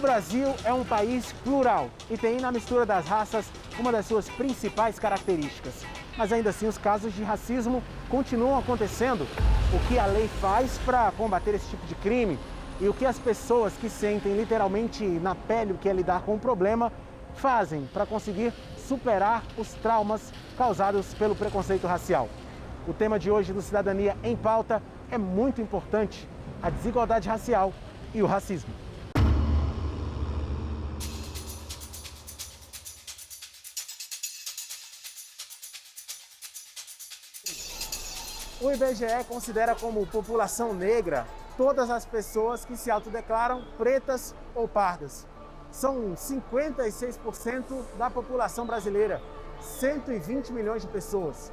Brasil é um país plural e tem na mistura das raças uma das suas principais características. Mas ainda assim os casos de racismo continuam acontecendo. O que a lei faz para combater esse tipo de crime e o que as pessoas que sentem literalmente na pele o que é lidar com o problema fazem para conseguir superar os traumas causados pelo preconceito racial. O tema de hoje do Cidadania em Pauta é muito importante: a desigualdade racial e o racismo. O IBGE considera como população negra todas as pessoas que se autodeclaram pretas ou pardas. São 56% da população brasileira, 120 milhões de pessoas.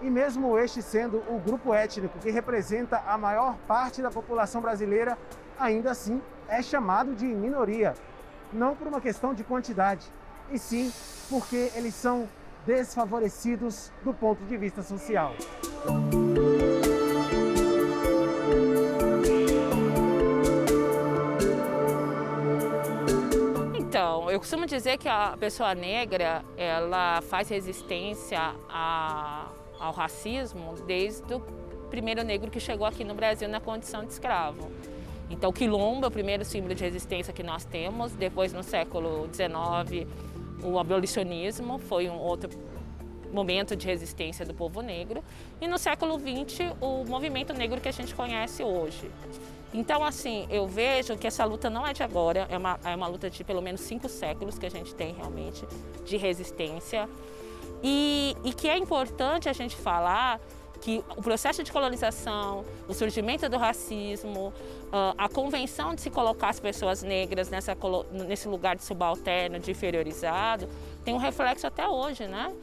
E mesmo este sendo o grupo étnico que representa a maior parte da população brasileira, ainda assim é chamado de minoria. Não por uma questão de quantidade, e sim porque eles são desfavorecidos do ponto de vista social. Então, eu costumo dizer que a pessoa negra, ela faz resistência ao racismo desde o primeiro negro que chegou aqui no Brasil na condição de escravo. Então, o quilombo é o primeiro símbolo de resistência que nós temos. Depois, no século XIX, o abolicionismo foi um outro momento de resistência do povo negro. E no século XX, o movimento negro que a gente conhece hoje. Então, assim, eu vejo que essa luta não é de agora, é uma luta de pelo menos 5 séculos que a gente tem realmente de resistência. E que é importante a gente falar que o processo de colonização, o surgimento do racismo, a convenção de se colocar as pessoas negras nesse lugar de subalterno, de inferiorizado, tem um reflexo até hoje, né?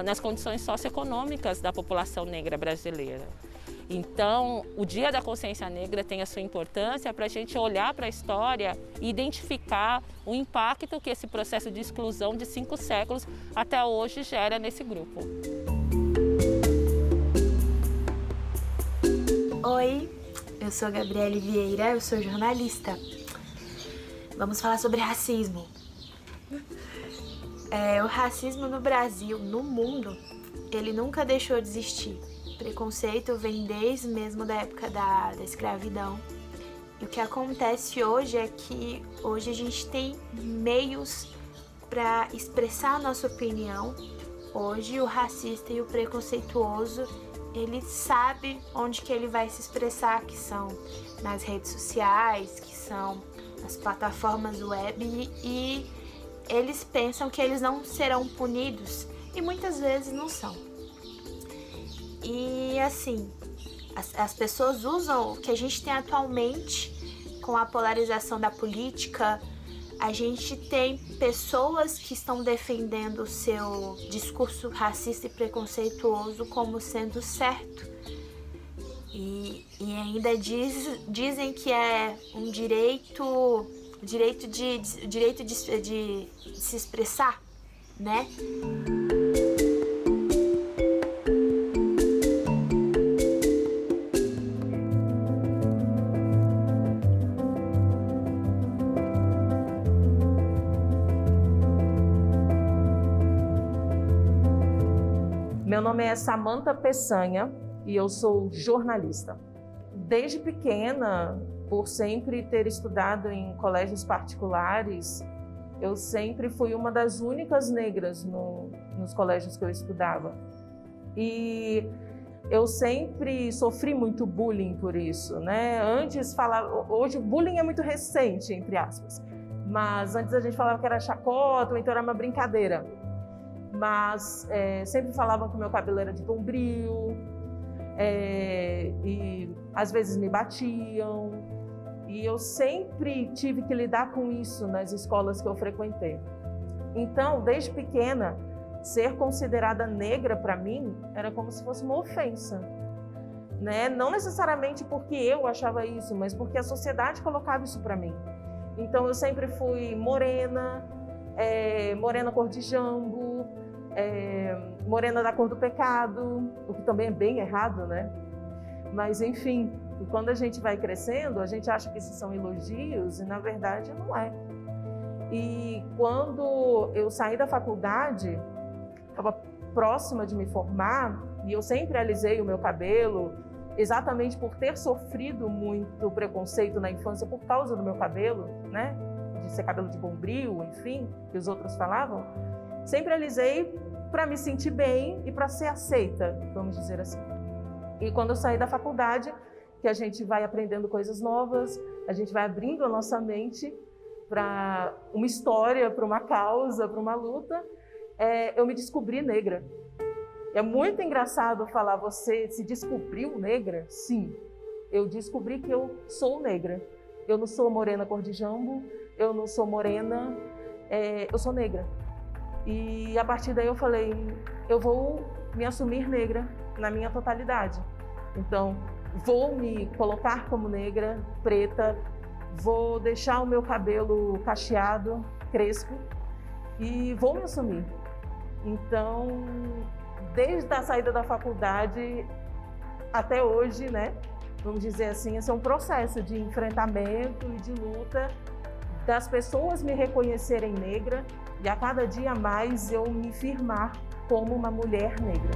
Nas condições socioeconômicas da população negra brasileira. Então, o Dia da Consciência Negra tem a sua importância para a gente olhar para a história e identificar o impacto que esse processo de exclusão de 5 séculos até hoje gera nesse grupo. Oi, eu sou a Gabriele Vieira, eu sou jornalista. Vamos falar sobre racismo. O racismo no Brasil, no mundo, ele nunca deixou de existir. O preconceito vem desde mesmo da época da escravidão. E o que acontece hoje é que hoje a gente tem meios para expressar a nossa opinião. Hoje o racista e o preconceituoso, ele sabe onde que ele vai se expressar, que são nas redes sociais, que são nas plataformas web, e eles pensam que eles não serão punidos e muitas vezes não são. E assim, as pessoas usam o que a gente tem atualmente com a polarização da política. A gente tem pessoas que estão defendendo o seu discurso racista e preconceituoso como sendo certo. E ainda dizem que é um direito de se expressar, né? Meu nome é Samantha Peçanha e eu sou jornalista. Desde pequena, por sempre ter estudado em colégios particulares, eu sempre fui uma das únicas negras nos colégios que eu estudava. E eu sempre sofri muito bullying por isso, né? Hoje o bullying é muito recente, entre aspas, mas antes a gente falava que era chacota, ou então era uma brincadeira. Mas sempre falavam que o meu cabelo era de bombril, e às vezes me batiam. E eu sempre tive que lidar com isso nas escolas que eu frequentei. Então, desde pequena, ser considerada negra para mim era como se fosse uma ofensa, né? Não necessariamente porque eu achava isso, mas porque a sociedade colocava isso para mim. Então, eu sempre fui morena, morena cor de jambo, morena da cor do pecado, o que também é bem errado, né? Mas, enfim, E quando a gente vai crescendo, a gente acha que isso são elogios e, na verdade, não é. E quando eu saí da faculdade, estava próxima de me formar, e eu sempre alisei o meu cabelo, exatamente por ter sofrido muito preconceito na infância por causa do meu cabelo, né? De ser cabelo de bombril, enfim, que os outros falavam. Sempre alisei para me sentir bem e para ser aceita, vamos dizer assim. E quando eu saí da faculdade, que a gente vai aprendendo coisas novas, a gente vai abrindo a nossa mente para uma história, para uma causa, para uma luta, eu me descobri negra. É muito engraçado falar, você se descobriu negra? Sim, eu descobri que eu sou negra. Eu não sou morena cor de jambo, eu não sou morena, eu sou negra. E a partir daí eu falei, eu vou me assumir negra na minha totalidade. Então, vou me colocar como negra, preta, vou deixar o meu cabelo cacheado, crespo, e vou me assumir. Então, desde a saída da faculdade até hoje, né, vamos dizer assim, esse é um processo de enfrentamento e de luta das pessoas me reconhecerem negra e a cada dia mais eu me firmar como uma mulher negra.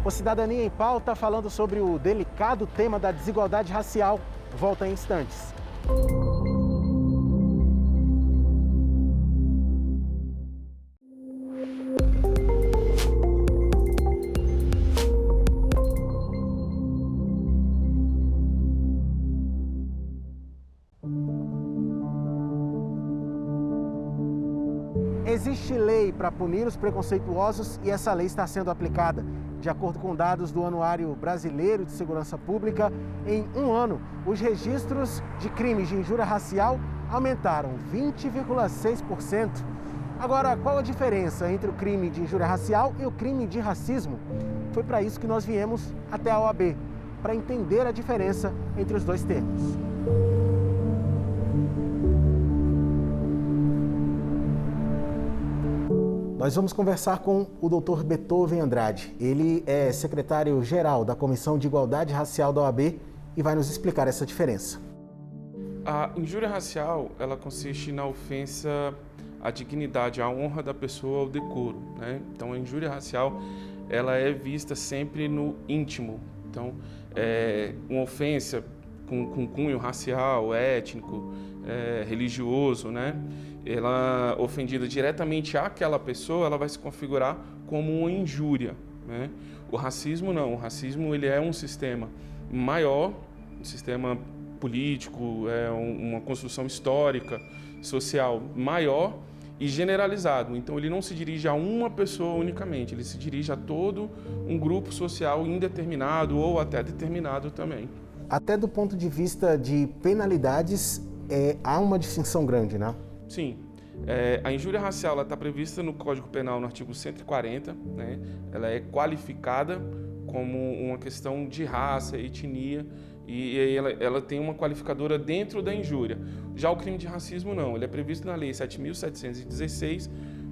O Cidadania em Pauta, falando sobre o delicado tema da desigualdade racial, volta em instantes. Existe lei para punir os preconceituosos e essa lei está sendo aplicada. De acordo com dados do Anuário Brasileiro de Segurança Pública, em um ano, os registros de crimes de injúria racial aumentaram 20,6%. Agora, qual a diferença entre o crime de injúria racial e o crime de racismo? Foi para isso que nós viemos até a OAB, para entender a diferença entre os dois termos. Nós vamos conversar com o Dr. Beethoven Andrade. Ele é secretário-geral da Comissão de Igualdade Racial da OAB e vai nos explicar essa diferença. A injúria racial, ela consiste na ofensa à dignidade, à honra da pessoa, ao decoro, né? Então, a injúria racial, ela é vista sempre no íntimo. Então, uma ofensa com cunho racial, étnico, religioso, né? Ela ofendida diretamente àquela pessoa, ela vai se configurar como uma injúria, né? O racismo não, o racismo ele é um sistema maior, um sistema político, uma construção histórica, social maior e generalizado. Então ele não se dirige a uma pessoa unicamente, ele se dirige a todo um grupo social indeterminado ou até determinado também. Até do ponto de vista de penalidades, há uma distinção grande, né? Sim. A injúria racial está prevista no Código Penal no artigo 140, né? Ela é qualificada como uma questão de raça, etnia, e aí ela tem uma qualificadora dentro da injúria. Já o crime de racismo não, ele é previsto na Lei 7.716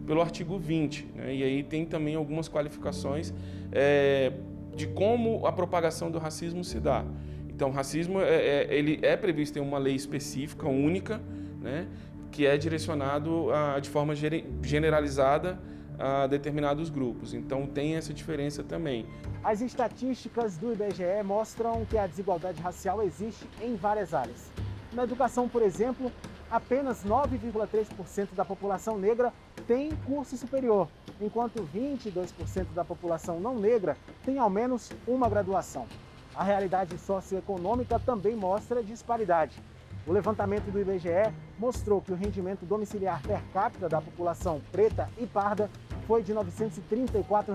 pelo artigo 20, né? E aí tem também algumas qualificações de como a propagação do racismo se dá. Então, o racismo ele é previsto em uma lei específica, única, né? Que é direcionado de forma generalizada a determinados grupos. Então, tem essa diferença também. As estatísticas do IBGE mostram que a desigualdade racial existe em várias áreas. Na educação, por exemplo, apenas 9,3% da população negra tem curso superior, enquanto 22% da população não negra tem ao menos uma graduação. A realidade socioeconômica também mostra disparidade. O levantamento do IBGE mostrou que o rendimento domiciliar per capita da população preta e parda foi de R$ 934,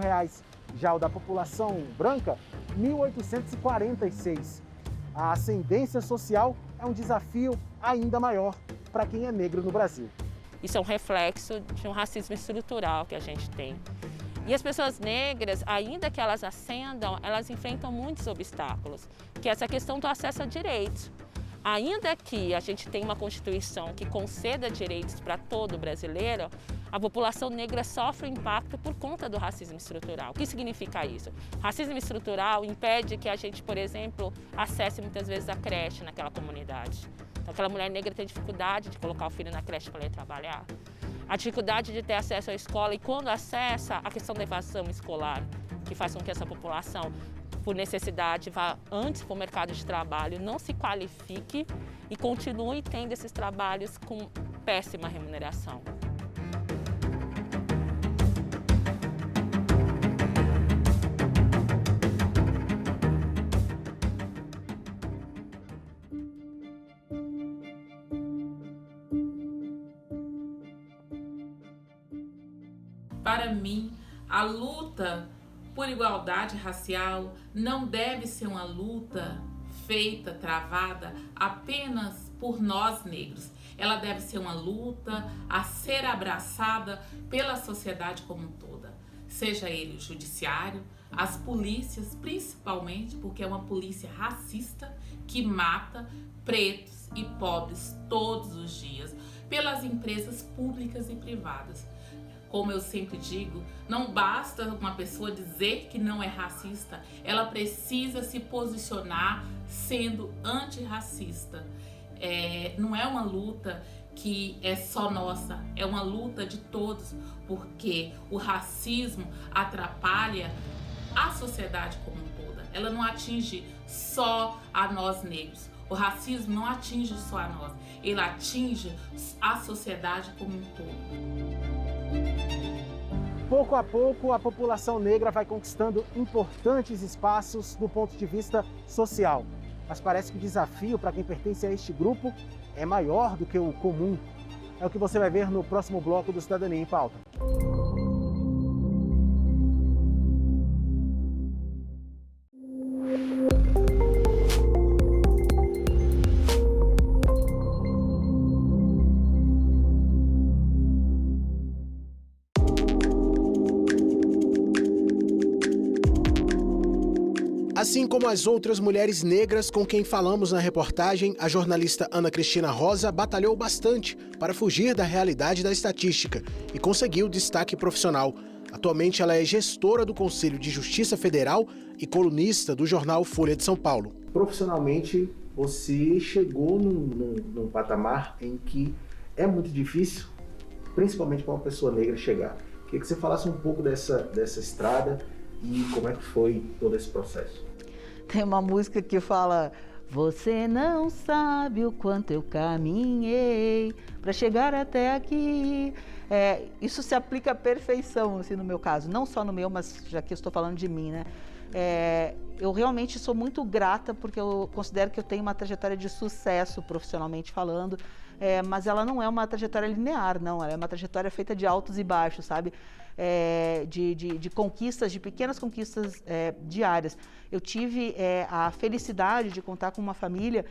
já o da população branca, R$ 1.846. A ascendência social é um desafio ainda maior para quem é negro no Brasil. Isso é um reflexo de um racismo estrutural que a gente tem. E as pessoas negras, ainda que elas ascendam, elas enfrentam muitos obstáculos, que é essa questão do acesso a direitos. Ainda que a gente tenha uma Constituição que conceda direitos para todo brasileiro, a população negra sofre um impacto por conta do racismo estrutural. O que significa isso? O racismo estrutural impede que a gente, por exemplo, acesse muitas vezes a creche naquela comunidade. Então, aquela mulher negra tem dificuldade de colocar o filho na creche para ir trabalhar. A dificuldade de ter acesso à escola e, quando acessa, a questão da evasão escolar, que faz com que essa população, por necessidade, vá antes para o mercado de trabalho, não se qualifique e continue tendo esses trabalhos com péssima remuneração. Para mim, a luta por igualdade racial não deve ser uma luta feita, travada apenas por nós negros. Ela deve ser uma luta a ser abraçada pela sociedade como um toda. Seja ele o judiciário, as polícias, principalmente porque é uma polícia racista que mata pretos e pobres todos os dias, pelas empresas públicas e privadas. Como eu sempre digo, não basta uma pessoa dizer que não é racista, ela precisa se posicionar sendo antirracista. Não é uma luta que é só nossa, é uma luta de todos, porque o racismo atrapalha a sociedade como um toda. Ela não atinge só a nós negros. O racismo não atinge só a nós, ele atinge a sociedade como um todo. Pouco a pouco, a população negra vai conquistando importantes espaços do ponto de vista social. Mas parece que o desafio para quem pertence a este grupo é maior do que o comum. É o que você vai ver no próximo bloco do Cidadania em Pauta. Assim como as outras mulheres negras com quem falamos na reportagem, a jornalista Ana Cristina Rosa batalhou bastante para fugir da realidade da estatística e conseguiu destaque profissional. Atualmente ela é gestora do Conselho de Justiça Federal e colunista do jornal Folha de São Paulo. Profissionalmente, você chegou num patamar em que é muito difícil, principalmente para uma pessoa negra, chegar. Queria que você falasse um pouco dessa estrada e como é que foi todo esse processo. Tem uma música que fala: você não sabe o quanto eu caminhei para chegar até aqui. Isso se aplica à perfeição, assim, no meu caso. Não só no meu, mas já que eu estou falando de mim, né? Eu realmente sou muito grata porque eu considero que eu tenho uma trajetória de sucesso profissionalmente falando, mas ela não é uma trajetória linear, não. Ela é uma trajetória feita de altos e baixos, sabe? De conquistas, de pequenas conquistas diárias. Eu tive a felicidade de contar com uma família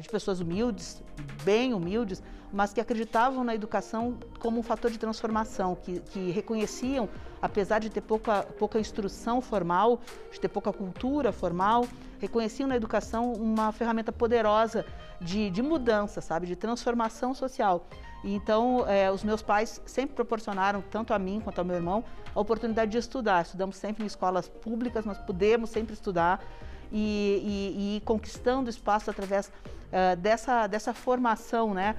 de pessoas humildes, bem humildes, mas que acreditavam na educação como um fator de transformação, que reconheciam, apesar de ter pouca instrução formal, de ter pouca cultura formal, reconheciam na educação uma ferramenta poderosa de mudança, sabe, de transformação social. Então, os meus pais sempre proporcionaram, tanto a mim quanto ao meu irmão, a oportunidade de estudar. Estudamos sempre em escolas públicas, mas pudemos sempre estudar e ir conquistando espaço através dessa formação, né,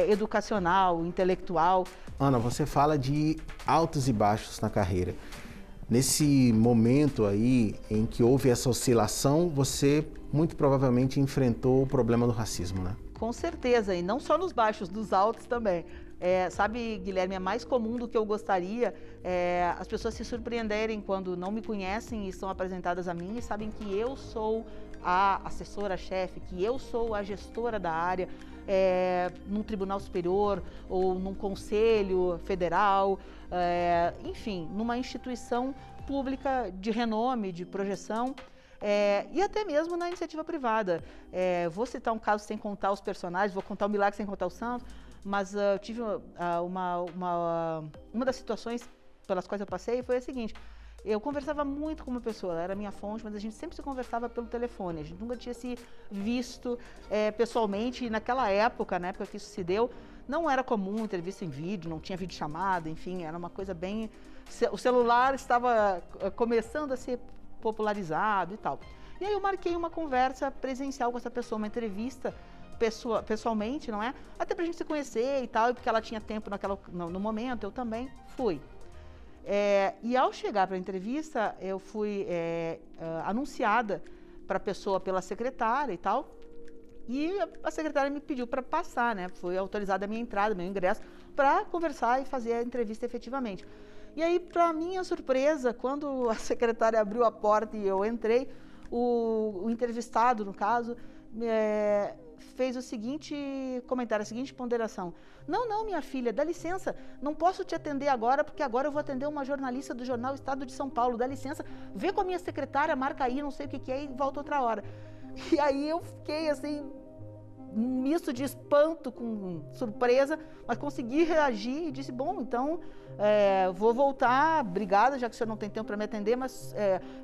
educacional, intelectual. Ana, você fala de altos e baixos na carreira. Nesse momento aí em que houve essa oscilação, você muito provavelmente enfrentou o problema do racismo, né? Com certeza, e não só nos baixos, nos altos também. Sabe, Guilherme, é mais comum do que eu gostaria as pessoas se surpreenderem quando não me conhecem e são apresentadas a mim e sabem que eu sou a assessora-chefe, que eu sou a gestora da área, num tribunal superior ou num conselho federal, enfim, numa instituição pública de renome, de projeção. E até mesmo na iniciativa privada. Vou citar um caso sem contar os personagens, vou contar o milagre sem contar o santo, mas eu tive uma das situações pelas quais eu passei foi a seguinte: Eu conversava muito com uma pessoa, ela era minha fonte, mas a gente sempre se conversava pelo telefone, a gente nunca tinha se visto pessoalmente, e naquela época, na época que isso se deu, não era comum entrevista em vídeo, não tinha videochamada, enfim, era uma coisa bem... O celular estava começando a ser popularizado e tal. E aí eu marquei uma conversa presencial com essa pessoa, uma entrevista pessoalmente, não é? Até pra gente se conhecer e tal, e porque ela tinha tempo no momento, eu também fui. E ao chegar para a entrevista, eu fui anunciada para a pessoa pela secretária e tal, e a secretária me pediu para passar, né? Foi autorizada a minha entrada, meu ingresso, para conversar e fazer a entrevista efetivamente. E aí, para minha surpresa, quando a secretária abriu a porta e eu entrei, o entrevistado, no caso, fez o seguinte comentário, a seguinte ponderação: não, minha filha, dá licença, não posso te atender agora, porque agora eu vou atender uma jornalista do jornal Estado de São Paulo, dá licença, vê com a minha secretária, marca aí, não sei o que é, e volta outra hora. E aí eu fiquei assim, um misto de espanto com surpresa, mas consegui reagir e disse, bom, então vou voltar, obrigada, já que o senhor não tem tempo para me atender, mas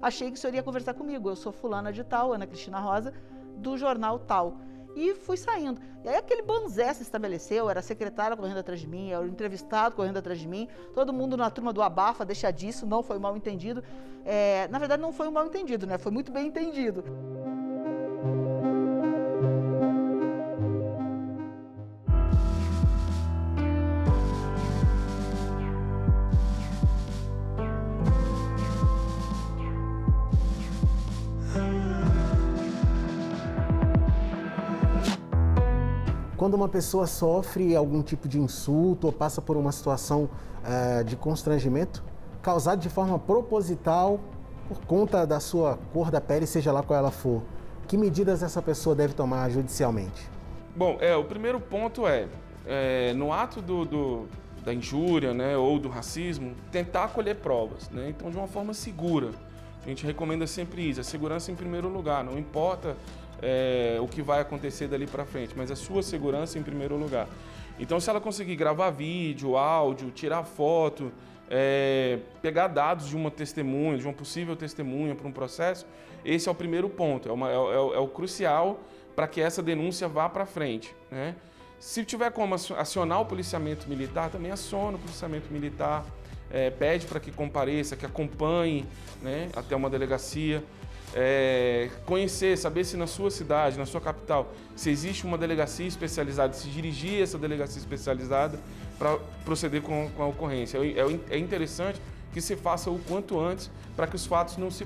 achei que o senhor ia conversar comigo, eu sou fulana de tal, Ana Cristina Rosa, do jornal tal. E fui saindo. E aí aquele banzé se estabeleceu, era a secretária correndo atrás de mim, era o entrevistado correndo atrás de mim, todo mundo na turma do abafa, deixa disso, não foi mal entendido. Na verdade não foi um mal entendido, né? Foi muito bem entendido. Quando uma pessoa sofre algum tipo de insulto ou passa por uma situação de constrangimento, causado de forma proposital por conta da sua cor da pele, seja lá qual ela for, que medidas essa pessoa deve tomar judicialmente? Bom, o primeiro ponto no ato da injúria, né, ou do racismo, tentar colher provas, né? Então, de uma forma segura. A gente recomenda sempre isso, a segurança em primeiro lugar, não importa o que vai acontecer dali para frente, mas a sua segurança em primeiro lugar. Então, se ela conseguir gravar vídeo, áudio, tirar foto, pegar dados de uma testemunha, de uma possível testemunha para um processo, esse é o primeiro ponto, é o crucial para que essa denúncia vá para frente, né? Se tiver como acionar o policiamento militar, também aciona o policiamento militar, pede para que compareça, que acompanhe, né, até uma delegacia. Conhecer, saber se na sua cidade, na sua capital, se existe uma delegacia especializada, se dirigir a essa delegacia especializada para proceder com a ocorrência. É interessante que se faça o quanto antes para que os fatos não se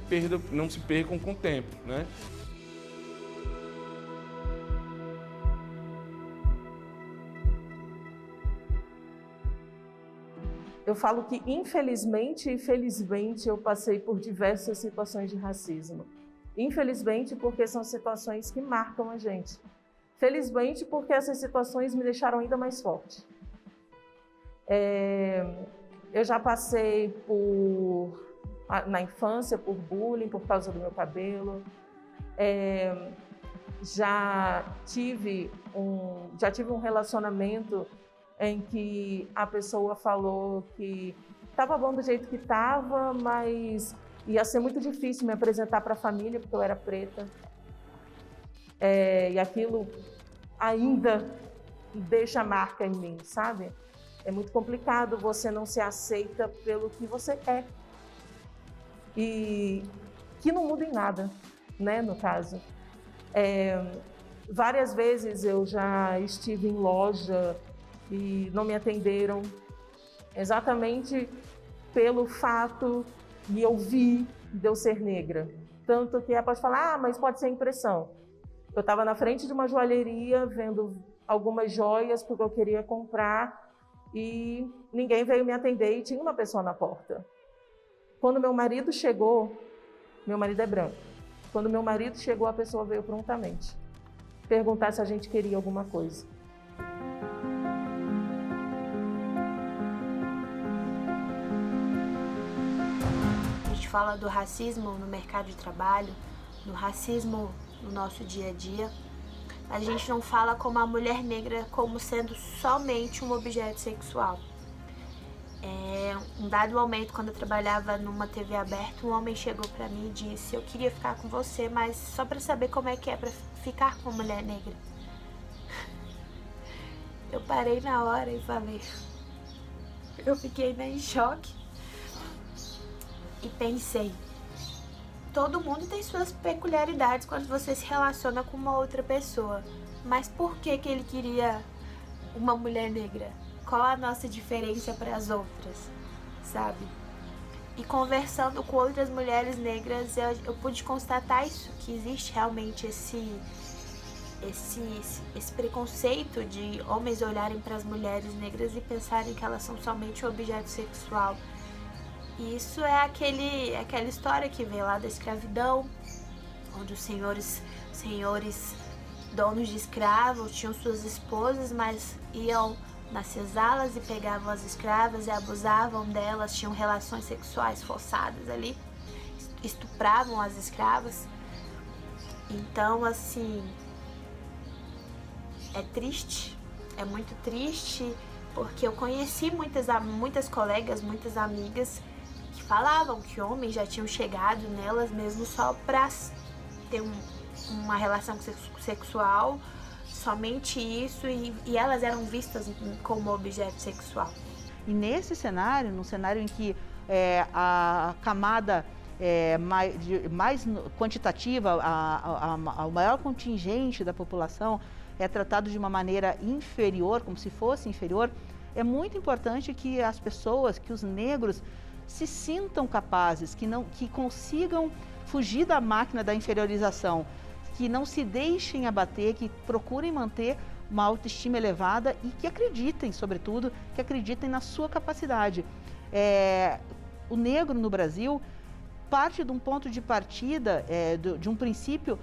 percam com o tempo, né? Eu falo que, infelizmente e felizmente, eu passei por diversas situações de racismo. Infelizmente, porque são situações que marcam a gente. Felizmente, porque essas situações me deixaram ainda mais forte. Eu já passei na infância, por bullying, por causa do meu cabelo. Já tive um relacionamento em que a pessoa falou que estava bom do jeito que estava, mas ia ser muito difícil me apresentar para a família, porque eu era preta. E aquilo ainda deixa marca em mim, sabe? É muito complicado, você não se aceita pelo que você é. E que não muda em nada, né, no caso. Várias vezes eu já estive em loja e não me atenderam, exatamente pelo fato de eu vi de eu ser negra. Tanto que pode falar, mas pode ser impressão. Eu estava na frente de uma joalheria vendo algumas joias porque eu queria comprar e ninguém veio me atender e tinha uma pessoa na porta. Quando meu marido chegou, meu marido é branco, quando meu marido chegou, a pessoa veio prontamente perguntar se a gente queria alguma coisa. Fala do racismo no mercado de trabalho, do racismo no nosso dia a dia, a gente não fala como a mulher negra como sendo somente um objeto sexual. Um dado momento, quando eu trabalhava numa TV aberta, um homem chegou pra mim e disse: eu queria ficar com você, mas só pra saber como é que é pra ficar com uma mulher negra. Eu parei na hora e falei... Eu fiquei meio em choque e pensei, todo mundo tem suas peculiaridades quando você se relaciona com uma outra pessoa, mas por que que ele queria uma mulher negra? Qual a nossa diferença para as outras, sabe? E conversando com outras mulheres negras, eu pude constatar isso, que existe realmente esse preconceito de homens olharem para as mulheres negras e pensarem que elas são somente um objeto sexual. E isso é aquela história que vem lá da escravidão, onde os senhores donos de escravos tinham suas esposas, mas iam nas cesalas e pegavam as escravas e abusavam delas, tinham relações sexuais forçadas ali, estupravam as escravas. Então, assim, é triste, é muito triste, porque eu conheci muitas colegas, muitas amigas que falavam que homens já tinham chegado nelas mesmo só para ter uma relação sexual, somente isso, e elas eram vistas como objeto sexual. E nesse cenário, num cenário em que a camada mais quantitativa, o maior contingente da população é tratado de uma maneira inferior, como se fosse inferior, é muito importante que as pessoas, que os negros se sintam capazes, que consigam fugir da máquina da inferiorização, que não se deixem abater, que procurem manter uma autoestima elevada e que acreditem, sobretudo, que acreditem na sua capacidade. O negro no Brasil parte de um ponto de partida, de um princípio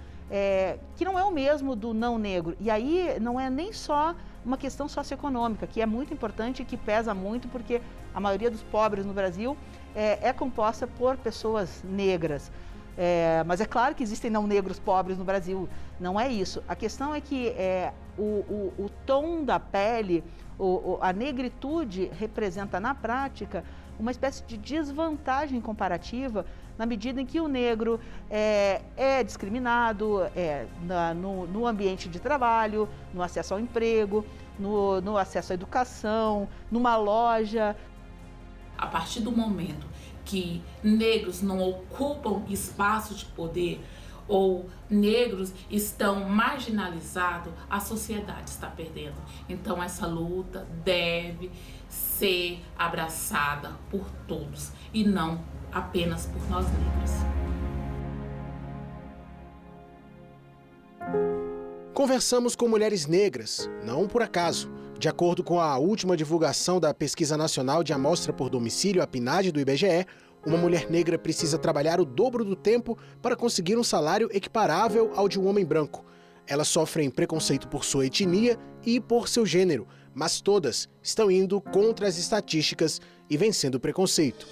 que não é o mesmo do não negro. E aí não é nem só uma questão socioeconômica, que é muito importante e que pesa muito, porque a maioria dos pobres no Brasil é composta por pessoas negras. Mas é claro que existem não negros pobres no Brasil, não é isso. A questão é que o tom da pele, a negritude representa na prática uma espécie de desvantagem comparativa na medida em que o negro é discriminado no ambiente de trabalho, no acesso ao emprego, no acesso à educação, numa loja. A partir do momento que negros não ocupam espaço de poder ou negros estão marginalizados, a sociedade está perdendo. Então essa luta deve ser abraçada por todos e não apenas por nós negros. Conversamos com mulheres negras, não por acaso. De acordo com a última divulgação da Pesquisa Nacional de Amostra por Domicílio, a PNAD do IBGE, uma mulher negra precisa trabalhar o dobro do tempo para conseguir um salário equiparável ao de um homem branco. Elas sofrem preconceito por sua etnia e por seu gênero, mas todas estão indo contra as estatísticas e vencendo o preconceito.